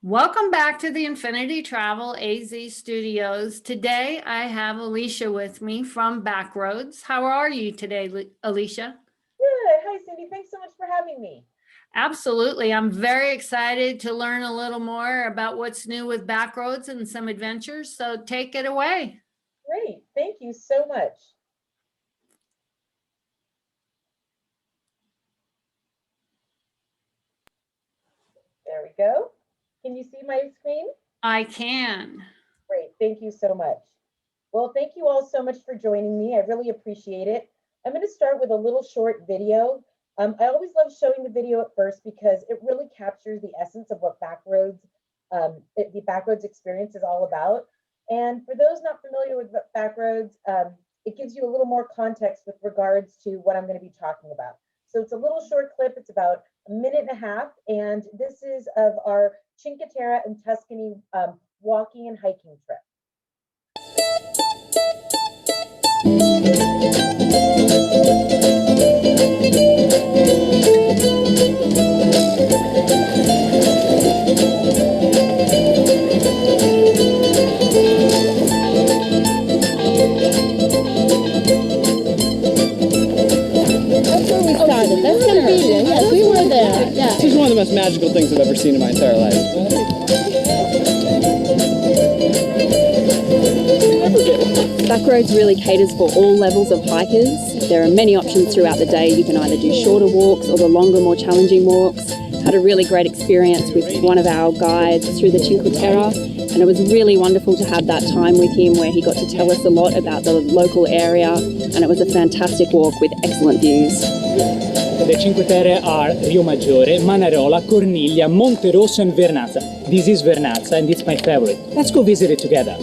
Welcome back to the Infinity Travel AZ Studios. Today I have Alicia with me from Backroads. How are you today, Alicia? Good. Hi, Cindy. Thanks so much for having me. Absolutely. I'm very excited to learn a little more about what's new with Backroads and some adventures. So take it away. Great. Thank you so much. There we go. Can you see my screen? I can. Great. Thank you so much. Well, thank you all so much for joining me. I really appreciate it. I'm going to start with a little short video. I always love showing the video at first because it really captures the essence of what Backroads, the Backroads experience is all about. And for those not familiar with Backroads, it gives you a little more context with regards to what I'm going to be talking about. So it's a little short clip. It's about a minute and a half, and this is of our Cinque Terre and Tuscany walking and hiking trip. That's where we started. That's Campiglia. Yes, we were there. Yeah. This is one of the most magical things I've ever seen in my entire life. Backroads really caters for all levels of hikers. There are many options throughout the day. You can either do shorter walks or the longer, more challenging walks. Had a really great experience with one of our guides through the Cinque Terre, and it was really wonderful to have that time with him where he got to tell us a lot about the local area, and it was a fantastic walk with excellent views. The Cinque Terre are Rio Maggiore, Manarola, Corniglia, Monte Rosso and Vernazza. This is Vernazza and it's my favorite. Let's go visit it together.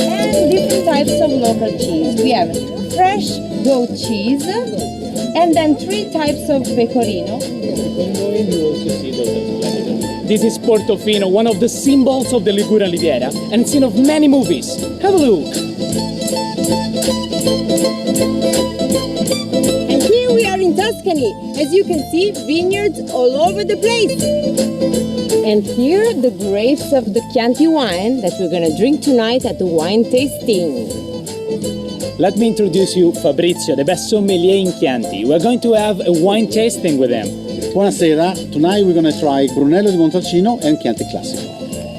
And different types of local cheese. We have fresh goat cheese, and then 3 types of pecorino. This is Portofino, one of the symbols of the Liguria Riviera and seen of many movies. Have a look. And here we are in Tuscany. As you can see, vineyards all over the place. And here the grapes of the Chianti wine that we're going to drink tonight at the wine tasting. Let me introduce you Fabrizio, the best sommelier in Chianti. We're going to have a wine tasting with him. Buonasera. Tonight we're going to try Brunello di Montalcino and Chianti Classico.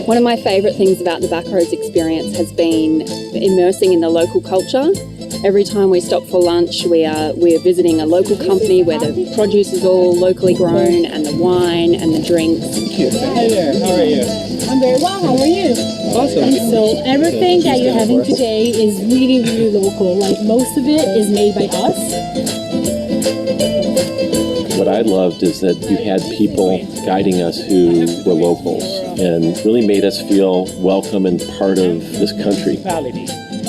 One of my favourite things about the Backroads experience has been immersing in the local culture. Every time we stop for lunch, we're visiting a local company where the produce is all locally grown, and the wine and the drinks. Hi there, how are you? I'm very well, how are you? Awesome. And so everything that you're having today is really, really local. Like most of it is made by us. What I loved is that you had people guiding us who were locals and really made us feel welcome and part of this country.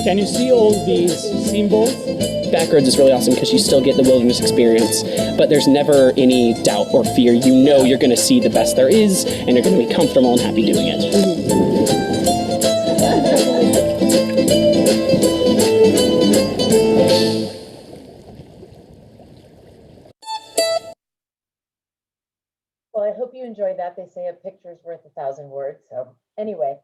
Can you see all these symbols? Backroads is really awesome because you still get the wilderness experience, but there's never any doubt or fear. You know you're going to see the best there is, and you're going to be comfortable and happy doing it. Well, I hope you enjoyed that. They say a picture's worth 1,000 words. So anyway,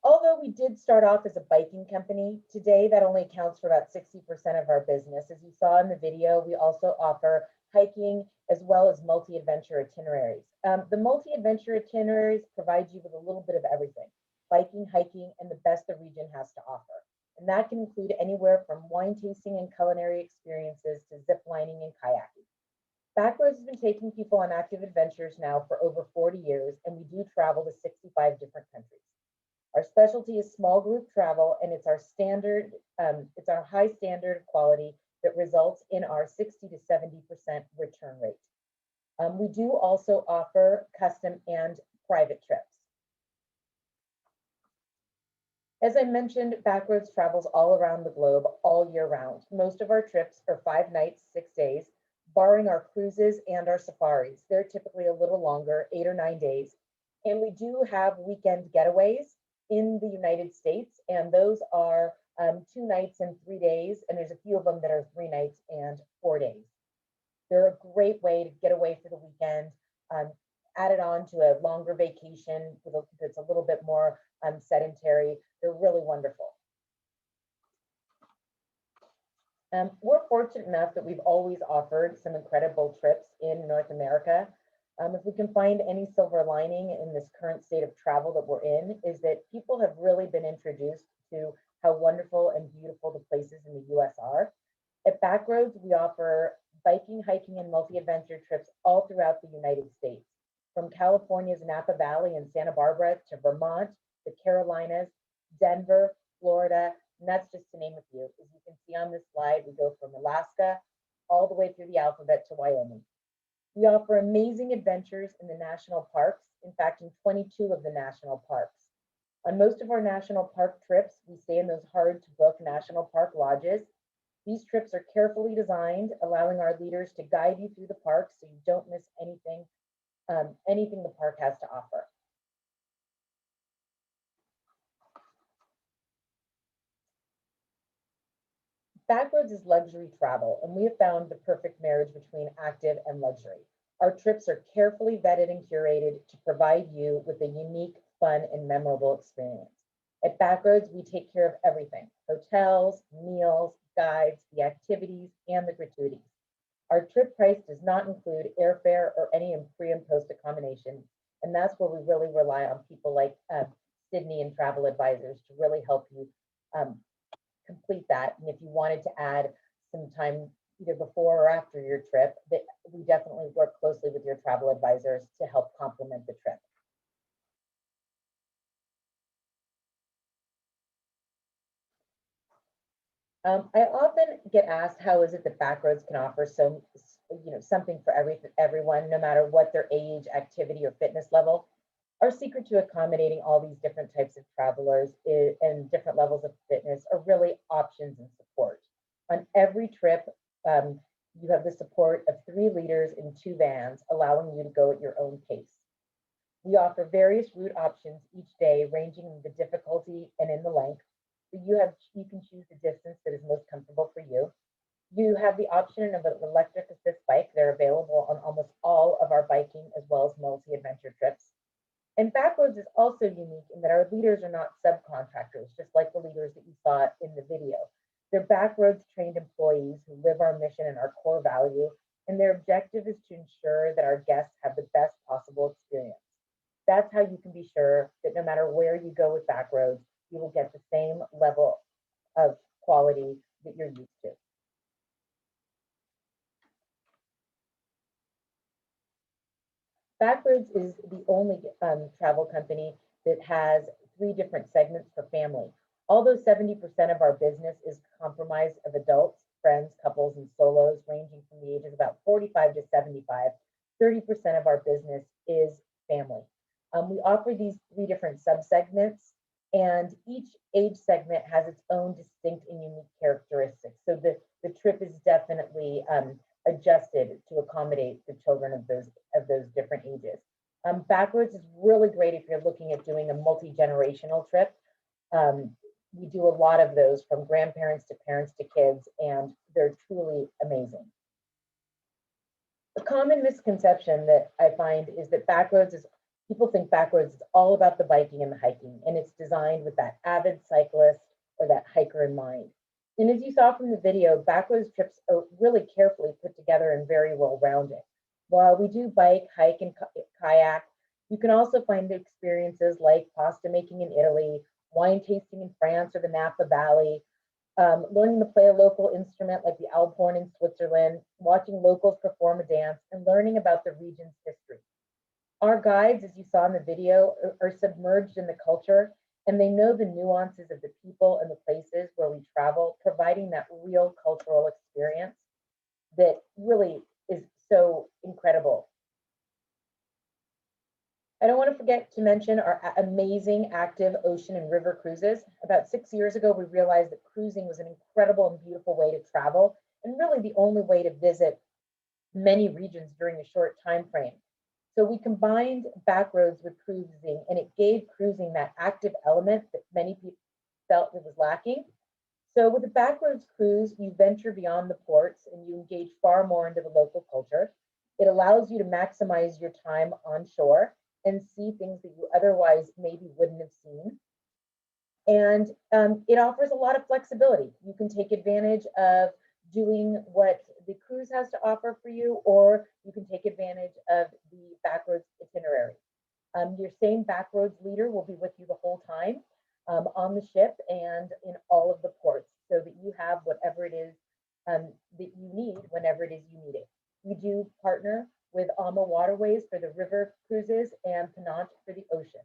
although we did start off as a biking company, today that only accounts for about 60% of our business. As you saw in the video, we also offer hiking as well as multi-adventure itineraries. The multi-adventure itineraries provide you with a little bit of everything: biking, hiking, and the best the region has to offer. And that can include anywhere from wine tasting and culinary experiences to zip lining and kayaking. Backroads has been taking people on active adventures now for over 40 years, and we do travel to 65 different countries. Our specialty is small group travel, and it's our high standard of quality that results in our 60 to 70% return rate. We do also offer custom and private trips. As I mentioned, Backroads travels all around the globe all year round. Most of our trips are 5 nights, 6 days, barring our cruises and our safaris. They're typically a little longer, 8 or 9 days. And we do have weekend getaways in the United States, and those are 2 nights and 3 days, and there's a few of them that are 3 nights and 4 days. They're a great way to get away for the weekend, add it on to a longer vacation that's a little bit more sedentary. They're really wonderful. We're fortunate enough that we've always offered some incredible trips in North America. If we can find any silver lining in this current state of travel that we're in, is that people have really been introduced to how wonderful and beautiful the places in the US are. At Backroads, we offer biking, hiking, and multi-adventure trips all throughout the United States, from California's Napa Valley and Santa Barbara to Vermont, the Carolinas, Denver, Florida, and that's just to name a few. As you can see on this slide, we go from Alaska all the way through the alphabet to Wyoming. We offer amazing adventures in the national parks, in fact, in 22 of the national parks. On most of our national park trips, we stay in those hard to book national park lodges. These trips are carefully designed, allowing our leaders to guide you through the park so you don't miss anything the park has to offer. Backroads is luxury travel, and we have found the perfect marriage between active and luxury. Our trips are carefully vetted and curated to provide you with a unique, fun, and memorable experience. At Backroads, we take care of everything: hotels, meals, guides, the activities, and the gratuities. Our trip price does not include airfare or any pre and post accommodation, and that's where we really rely on people like Sydney and Travel Advisors to really help you complete that. And if you wanted to add some time either before or after your trip, that we definitely work closely with your travel advisors to help complement the trip. I often get asked, how is it that Backroads can offer something for everyone, no matter what their age, activity, or fitness level? Our secret to accommodating all these different types of travelers and different levels of fitness are really options and support. On every trip, you have the support of 3 leaders in 2 vans, allowing you to go at your own pace. We offer various route options each day, ranging in the difficulty and in the length. So you can choose the distance that is most comfortable for you. You have the option of an electric assist bike. They're available on almost all of our biking as well as multi-adventure trips. And Backroads is also unique in that our leaders are not subcontractors, just like the leaders that you saw in the video. They're Backroads trained employees who live our mission and our core value, and their objective is to ensure that our guests have the best possible experience. That's how you can be sure that no matter where you go with Backroads, you will get the same level of quality that you're used to. Backroads is the only travel company that has 3 different segments for family. Although 70% of our business is comprised of adults, friends, couples, and solos ranging from the ages about 45 to 75, 30% of our business is family. We offer these 3 different subsegments, and each age segment has its own distinct and unique characteristics. So the trip is definitely adjusted to accommodate the children of those different ages. Backroads is really great if you're looking at doing a multi-generational trip. We do a lot of those, from grandparents to parents to kids, and they're truly amazing. A common misconception that I find is that people think Backroads is all about the biking and the hiking, and it's designed with that avid cyclist or that hiker in mind. And as you saw from the video, Backroads trips are really carefully put together and very well-rounded. While we do bike, hike, and kayak, you can also find experiences like pasta making in Italy, wine tasting in France or the Napa Valley, learning to play a local instrument like the Alphorn in Switzerland, watching locals perform a dance, and learning about the region's history. Our guides, as you saw in the video, are submerged in the culture, and they know the nuances of the people and the places where we travel, providing that real cultural experience that really is so incredible. I don't want to forget to mention our amazing active ocean and river cruises. About 6 years ago, we realized that cruising was an incredible and beautiful way to travel, and really the only way to visit many regions during a short time frame. So we combined Backroads with cruising, and it gave cruising that active element that many people felt it was lacking. So with the Backroads cruise, you venture beyond the ports and you engage far more into the local culture. It allows you to maximize your time on shore and see things that you otherwise maybe wouldn't have seen. And it offers a lot of flexibility. You can take advantage of doing what the cruise has to offer for you, or you can take advantage of the Backroads itinerary. Your same Backroads leader will be with you the whole time on the ship and in all of the ports, so that you have whatever it is that you need whenever it is you need it. We do partner with AMA Waterways for the river cruises and Penant for the ocean.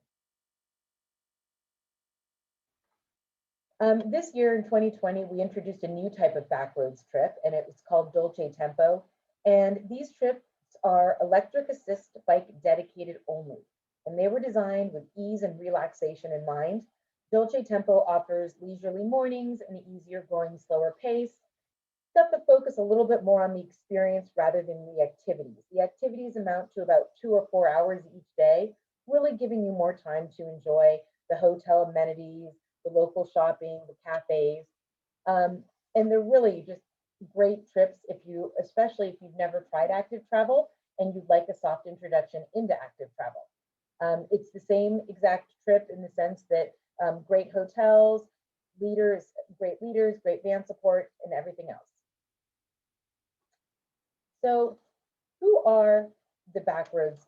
This year in 2020, we introduced a new type of Backroads trip, and it was called Dolce Tempo. And these trips are electric assist bike dedicated only, and they were designed with ease and relaxation in mind. Dolce Tempo offers leisurely mornings, an easier going, slower pace. Got to focus a little bit more on the experience rather than the activities. The activities amount to about 2 or 4 hours each day, really giving you more time to enjoy the hotel amenities, the local shopping, the cafes. And they're really just great trips if you, especially if you've never tried active travel and you'd like a soft introduction into active travel. It's the same exact trip in the sense that great hotels, leaders, great van support, and everything else. So who are the Backroads?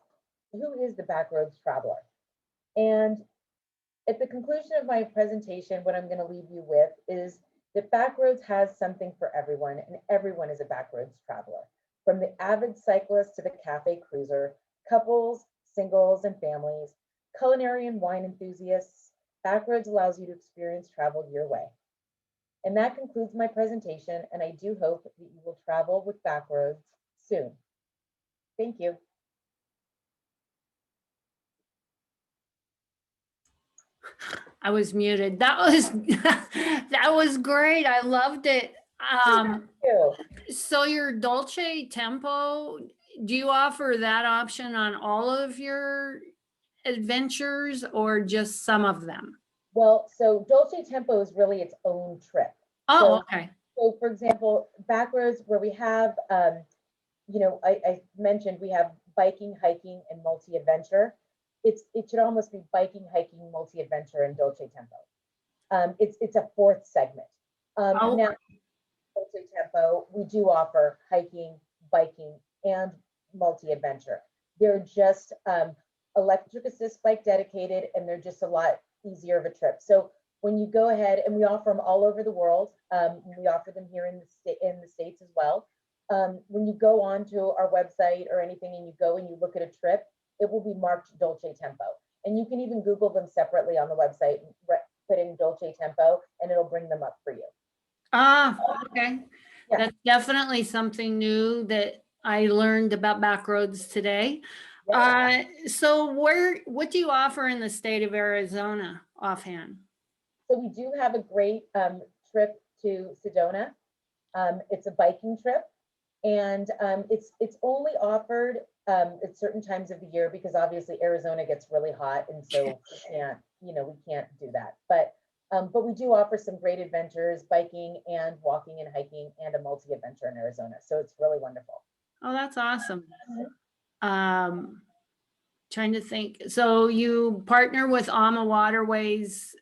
Who is the Backroads traveler? And at the conclusion of my presentation, what I'm going to leave you with is that Backroads has something for everyone, and everyone is a Backroads traveler. From the avid cyclist to the cafe cruiser, couples, singles, and families, culinary and wine enthusiasts, Backroads allows you to experience travel your way. And that concludes my presentation, and I do hope that you will travel with Backroads soon. Thank you. I was muted. That was that was great. I loved it. Thank you. So your Dolce Tempo, do you offer that option on all of your adventures or just some of them? Well, so Dolce Tempo is really its own trip. Oh, okay. So for example, Backroads, where we have, you know, I mentioned we have biking, hiking, and multi-adventure. It should almost be biking, hiking, multi-adventure, and Dolce Tempo. It's a fourth segment. Oh. Now, Dolce Tempo, we do offer hiking, biking, and multi-adventure. They're just electric assist bike dedicated, and they're just a lot easier of a trip. So when you go ahead, and we offer them all over the world, we offer them here in the States as well. When you go onto our website or anything and you go and you look at a trip, it will be marked Dolce Tempo. And you can even Google them separately on the website, put in Dolce Tempo, and it'll bring them up for you. Ah, okay. Yeah. That's definitely something new that I learned about Backroads today. Yeah. So what do you offer in the state of Arizona offhand? So we do have a great trip to Sedona. It's a biking trip, and it's only offered at certain times of the year because obviously Arizona gets really hot, and so we can't do that. But we do offer some great adventures, biking and walking and hiking, and a multi-adventure in Arizona. So it's really wonderful. Oh, that's awesome. Trying to think. So you partner with AMA Waterways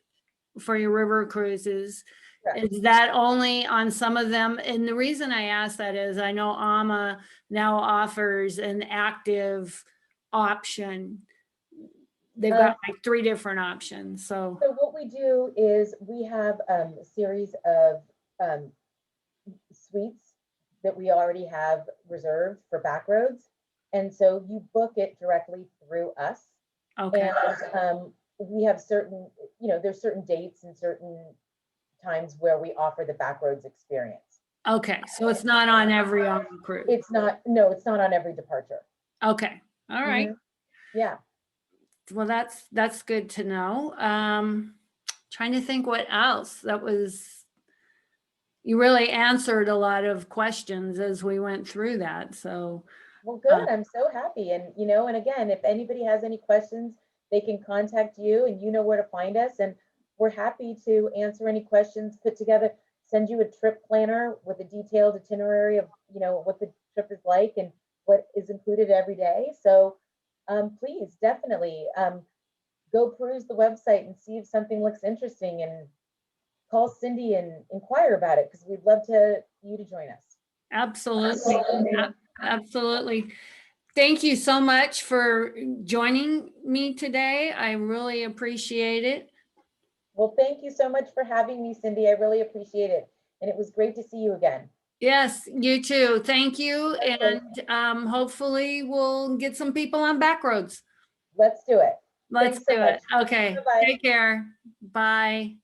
for your river cruises. Correct. Is that only on some of them? And the reason I ask that is I know AMA now offers an active option. They've got like 3 different options. So what we do is we have a series of suites that we already have reserved for Backroads. And so you book it directly through us. okay. And we have certain, there's certain dates and certain times where we offer the Backroads experience. Okay. So it's not on every cruise. It's not on every departure. Okay. All right. Mm-hmm. Yeah. Well, that's good to know. Trying to think what else. You really answered a lot of questions as we went through that. So well, good. I'm so happy. And and again, if anybody has any questions, they can contact you, and you know where to find us. And we're happy to answer any questions, send you a trip planner with a detailed itinerary of what the trip is like and what is is included every day. So please definitely go peruse the website and see if something looks interesting, and call Cindy and inquire about it, because we'd love you to join us. Absolutely. Absolutely. Thank you so much for joining me today. I really appreciate it. Well, thank you so much for having me, Cindy. I really appreciate it. And it was great to see you again. Yes, you too. Thank you. Okay. And hopefully we'll get some people on Backroads. Let's do it. Let's Thanks so do much. it. Okay. Bye-bye. Take care. Bye.